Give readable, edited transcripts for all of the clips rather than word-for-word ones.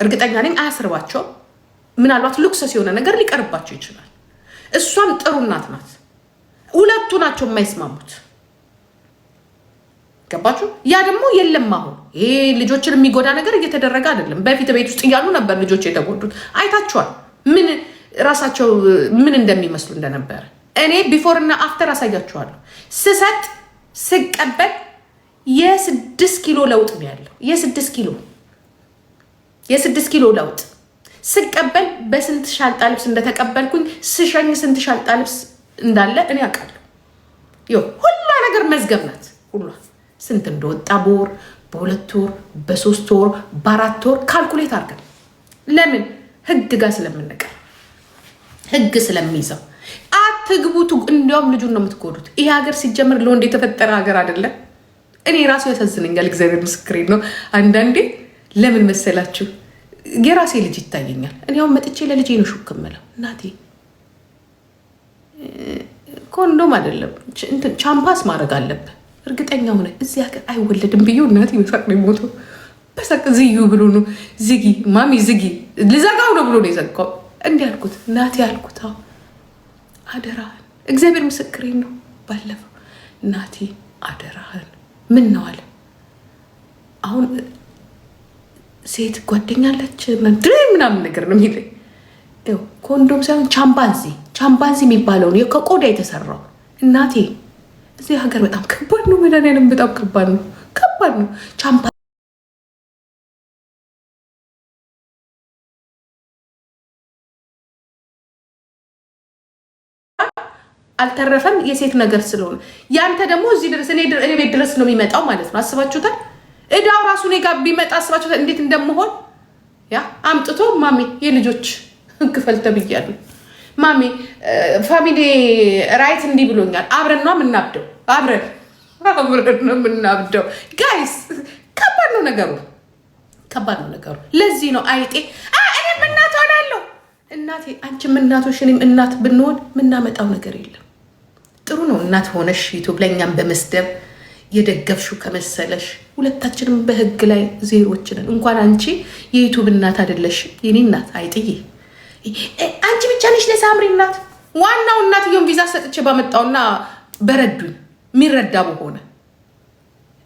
እርግጠኛ ነኝ አያስርባቸው። ምናልባት ሉክሰስ የሆነ ነገር ሊቀርባቸው ይችላል። እሷም ጥሩ እናት ናት። ሁለቱ ናቸው የማይስማሙት። ገባችሁ? ያ ደግሞ የለም። አሁን ይሄ ልጆችን የሚጎዳ ነገር እየተደረገ አይደለም። በፊት ቤት ውስጥ እያሉ ነበር ልጆች የተጎዱት። አይታችኋል ምን ራሳቸው ምን እንደሚመስሉ እንደነበረ። እኔ ቢፎር እና አፍተር አሳያችኋለሁ። ስሰጥ ስቀበል የ6 ኪሎ ለውጥ ነው ያለው። የ6 ኪሎ ለውጥ ስቀበል በስንት ሻንጣ ልብስ እንደተቀበልኩኝ ስሸኝ ስንት ሻንጣ ልብስ እንዳለ እኔ አውቃለሁ። ሁላ ነገር መዝገብ ናት። ሁላ ስንት እንደወጣ በወር በ2 ወር በ3 ወር በ4 ወር ካልኩሌት አድርገን ለምን ህግ ጋር ስለምንቀር ህግ ስለሚይዘው አትግቡቱ። እንዲያውም ልጁን ነው የምትጎዱት። ይሄ ሀገር ሲጀምር ለወንድ የተፈጠረ ሀገር አይደለም። እኔ ራሱ ያሳዝነኛል። እግዚአብሔር ምስክሬ ነው። አንዳንዴ ለምን መሰላችሁ የራሴ ልጅ ይታየኛል። እኔ አሁን መጥቼ ለልጄ ነው ሹክ የምለው እናቴ ኮንዶም አይደለም ቻምፓስ ማድረግ አለብህ እርግጠኛ ሆነ እዚህ ሀገር አይወለድም ብዬ እናቴ መሳቅ ነው ሞቶ በሳቅ ዝዩ ብሎ ነው ዝጊ ማሚ ዝጊ ልዘጋው ነው ብሎ ነው የዘጋው። እንዲህ አልኩት እናቴ አልኩት አደራህን እግዚአብሔር ምስክሬ ነው። ባለፈው እናቴ አደራህን ምን ነው አለ አሁን ሴት ጓደኛለች ምናምን ነገር ነው የሚለኝ። ኮንዶም ሳይሆን ቻምፓንዚ የሚባለውን ከቆዳ የተሰራው እናቴ እዚህ ሀገር በጣም ከባድ ነው። መድኃኒዓለም በጣም ከባድ ነው። አልተረፈም የሴት ነገር ስለሆነ ያንተ ደግሞ እዚህ ድረስ እኔ ቤት ድረስ ነው የሚመጣው ማለት ነው። አስባችሁታል? እዳው ራሱ እኔ ጋር ቢመጣ አስባችሁታል እንዴት እንደምሆን? ያ አምጥቶ ማሚ የልጆች ክፈል ተብያለሁ። ማሚ ፋሚሊ ራይት እንዲህ ብሎኛል። አብረን ነው የምናብደው። አብረን ነው የምናብደው። ጋይስ ከባድ ነው ነገሩ። ለዚህ ነው አይጤ እኔም እናት ሆናለሁ። እናቴ አንቺም እናቶች እኔም እናት ብንሆን ምናመጣው ነገር የለም። ጥሩ ነው እናት ሆነሽ ዩቱብ ላይ እኛም በመስደብ የደገፍሽው ከመሰለሽ ሁለታችንም በህግ ላይ ዜሮች ነን። እንኳን አንቺ የዩቱብ እናት አይደለሽ የኔ እናት አይጥዬ አንቺ ብቻ ነሽ ለሳምሪ እናት። ዋናው እናትየውን ቪዛ ሰጥቼ ባመጣውና በረዱኝ የሚረዳ በሆነ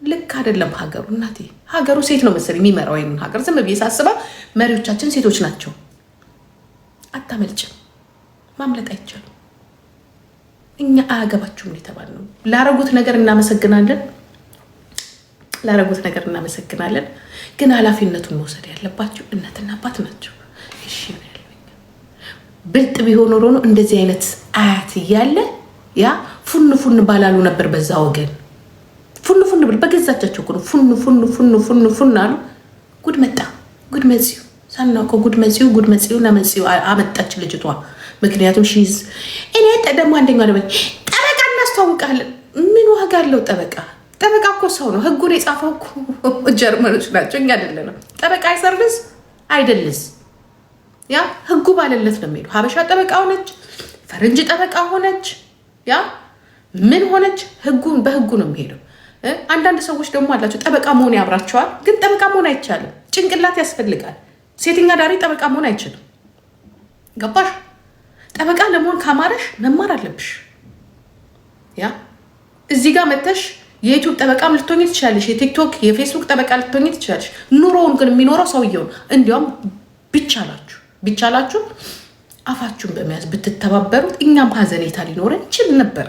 ልክ አይደለም ሀገሩ። እናቴ ሀገሩ ሴት ነው መሰለኝ የሚመራው ይሄን ሀገር። ዝም ብዬ ሳስበው መሪዎቻችን ሴቶች ናቸው። አታመልጭም፣ ማምለጥ አይቻልም። እኛ አያገባችሁም የተባልነው ላረጉት ነገር እናመሰግናለን፣ ግን ኃላፊነቱን መውሰድ ያለባቸው እናትና አባት ናቸው። እሺ ብልጥ ቢሆን ኖሮ ነው እንደዚህ አይነት አያት እያለ ያ ፉን ባላሉ ነበር። በዛ ወገን ፉን ብል በገዛቻቸው እኮ ነው ፉን አሉ። ጉድ መጣ ጉድ መጽዩ ሳናውቀው ጉድ መጽዩ አመጣች ልጅቷ። ምክንያቱም እኔ ደግሞ አንደኛው ጠበቃ እናስተዋውቃለን። ምን ዋጋ አለው ጠበቃ? ጠበቃ እኮ ሰው ነው። ህጉን የጻፈው እኮ ጀርመኖች ናቸው፣ እኛ አይደለንም። ጠበቃ አይሰርቪስ አይደልስ ያ ህጉ ባለለት ነው የሚሄዱ። ሀበሻ ጠበቃ ሆነች፣ ፈረንጅ ጠበቃ ሆነች፣ ያ ምን ሆነች፣ በህጉ ነው የሚሄደው። አንዳንድ ሰዎች ደግሞ አላቸው ጠበቃ መሆን ያምራቸዋል፣ ግን ጠበቃ መሆን አይቻልም። ጭንቅላት ያስፈልጋል። ሴተኛ ዳሪ ጠበቃ መሆን አይችልም። ገባሽ? ጠበቃ ለመሆን ካማረሽ መማር አለብሽ። ያ እዚህ ጋር መተሽ የዩቱብ ጠበቃም ልትሆኚ ትችላለሽ፣ የቲክቶክ የፌስቡክ ጠበቃ ልትሆኚ ትችላለሽ። ኑሮውን ግን የሚኖረው ሰውየው። እንዲያውም ቢቻላችሁ አፋችሁን በመያዝ ብትተባበሩት እኛም ሀዘኔታ ሊኖረን ይችል ነበረ።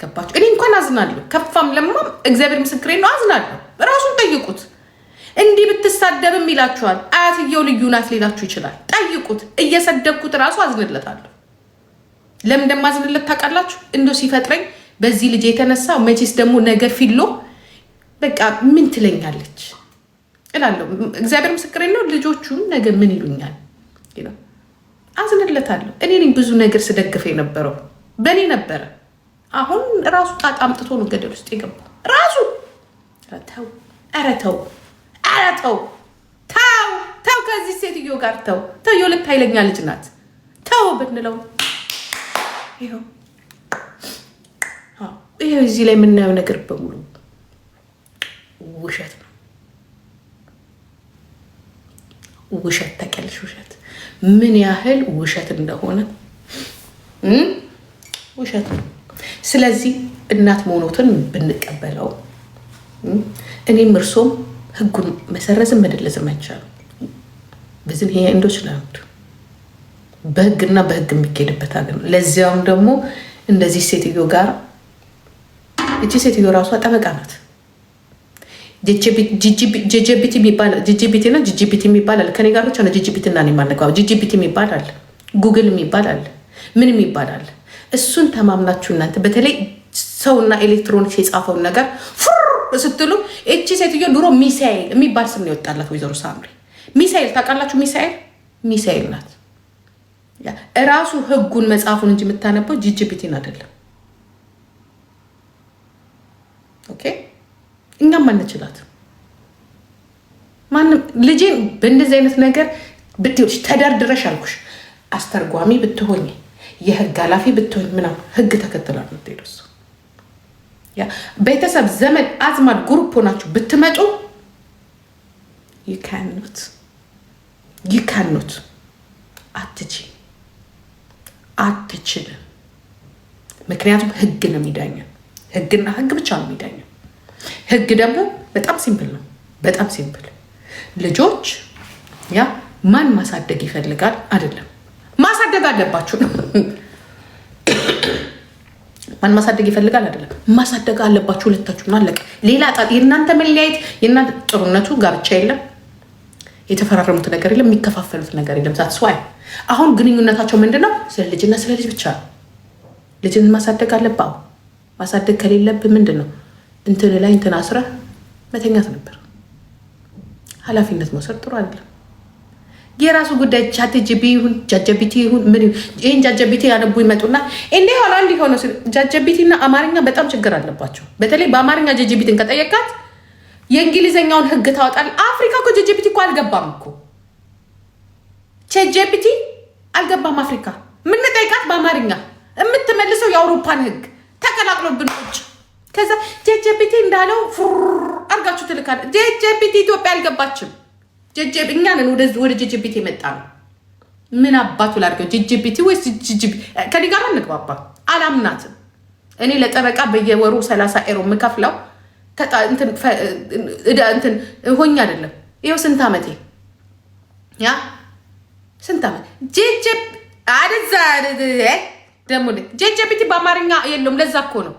ገባችሁ? እኔ እንኳን አዝናለሁ፣ ከፋም ለማም እግዚአብሔር ምስክሬ ነው አዝናለሁ። ራሱን ጠይቁት። እንዲህ ብትሳደብም ይላችኋል። አያትየው ልዩ ናት ሊላችሁ ይችላል። ጠይቁት። እየሰደብኩት ራሱ አዝንለታለሁ። ለምን እንደማዝንለት ታውቃላችሁ? እንደው ሲፈጥረኝ በዚህ ልጅ የተነሳ መቼስ ደግሞ ነገር ፊሎ በቃ ምን ትለኛለች እላለሁ። እግዚአብሔር ምስክሬ ነው። ልጆቹን ነገ ምን ይሉኛል አዝንለታለሁ። እኔ ብዙ ነገር ስደግፈ የነበረው በእኔ ነበረ። አሁን ራሱ ጣጣ አምጥቶ ነው ገደል ውስጥ የገባው ራሱ። ኧረ ተው ከዚህ ሴትዮ ጋር ተው። የሁለት ኃይለኛ ልጅ ናት። ተው ብንለው ይኸው እዚህ ላይ የምናየው ነገር በሙሉ ውሸት ነው። ውሸት ታውቂያለሽ? ውሸት ምን ያህል ውሸት እንደሆነ ውሸት ነው። ስለዚህ እናት መሆኖትን ብንቀበለው እኔም እርሶም ህጉን መሰረዝም መደለዝም አይቻልም። በዚህ ይሄ እንዶች ለምዱ በህግና በህግ የሚካሄድበት ሀገር ነው። ለዚያውም ደግሞ እንደዚህ ሴትዮ ጋር እቺ ሴትዮ ራሷ ጠበቃ ናት። ጂጂቢቲ እና ጂጂቢቲ የሚባል አለ። ከኔ ጋር ብቻ ነው ጂጂቢቲ እና ማነቃው። ጂጂቢቲ የሚባል አለ፣ ጉግል የሚባል አለ፣ ምን የሚባል አለ። እሱን ተማምናችሁ እናንተ በተለይ ሰውና ኤሌክትሮኒክስ የጻፈውን ነገር ስትሉ እቺ ሴትዮ ድሮ ሚሳኤል የሚባል ስም ነው የወጣላት። ወይዘሮ ሳምሪ ሚሳኤል ታውቃላችሁ? ሚሳኤል ናት። እራሱ ህጉን መጽሐፉን እንጂ የምታነበው ጂጂቢቲን አይደለም። ኦኬ እኛም አንችላት። ማንም ልጄን በእንደዚህ አይነት ነገር ብትይውሽ ተደርድረሽ አልኩሽ። አስተርጓሚ ብትሆኝ የህግ ኃላፊ ብትሆኝ ምናምን ህግ ተከትላል የምትሄደው እሱ። ያ ቤተሰብ ዘመድ አዝማድ ግሩፕ ሆናችሁ ብትመጡ ይካኑት አትችልም። ምክንያቱም ህግ ነው የሚዳኘው። ህግና ህግ ብቻ ነው የሚዳኘው። ህግ ደግሞ በጣም ሲምፕል ነው። በጣም ሲምፕል ልጆች ያ ማን ማሳደግ ይፈልጋል አይደለም፣ ማሳደግ አለባችሁ ነው። ማን ማሳደግ ይፈልጋል አይደለም፣ ማሳደግ አለባችሁ ሁለታችሁ ነው። አለቀ። ሌላ የእናንተ መለያየት የእናንተ ጥሩነቱ ጋብቻ የለም፣ የተፈራረሙት ነገር የለም፣ የሚከፋፈሉት ነገር የለም። ዛትስ ዋይ አሁን ግንኙነታቸው ምንድነው? ስለ ልጅና ስለ ልጅ ብቻ ነው። ልጅን ማሳደግ አለባው። ማሳደግ ከሌለብህ ምንድነው እንትን ላይ እንትን አስረህ መተኛት ነበር። ኃላፊነት መውሰድ ጥሩ አይደለም። የራሱ ጉዳይ። ቻትጂፒቲ ይሁን ጃጀቢቲ ይሁን ምን ይሄን ጃጀቢቲ ያነቡ ይመጡና እንዲሆነ ጃጀቢቲና አማርኛ በጣም ችግር አለባቸው። በተለይ በአማርኛ ጃጀቢቲን ከጠየቃት የእንግሊዘኛውን ህግ ታወጣል። አፍሪካ እኮ ጃጀቢቲ እኮ አልገባም እኮ ቻትጂፒቲ አልገባም። አፍሪካ ምን ጠይቃት በአማርኛ የምትመልሰው የአውሮፓን ህግ ተቀላቅሎብን ቁጭ። ከዛ ጃጀቢቲ እንዳለው አርጋችሁ ትልካለ። ጃጀቢቲ ኢትዮጵያ አልገባችም። እኛ ነን ወደ ጂጂቢቲ የመጣ ነው። ምን አባቱ ላድርገው? ጂጂቢቲ ወይስ ጂጂቢ? ከኔ ጋር እንግባባ። አላምናትም። እኔ ለጠበቃ በየወሩ 30 ኤሮ የምከፍለው እንትን ሆኜ አይደለም። ይኸው ስንት ዓመቴ ስንት ዓመት ጂጂቢቲ ደግሞ ጂጂቢቲ በአማርኛ የለውም። ለዛ እኮ ነው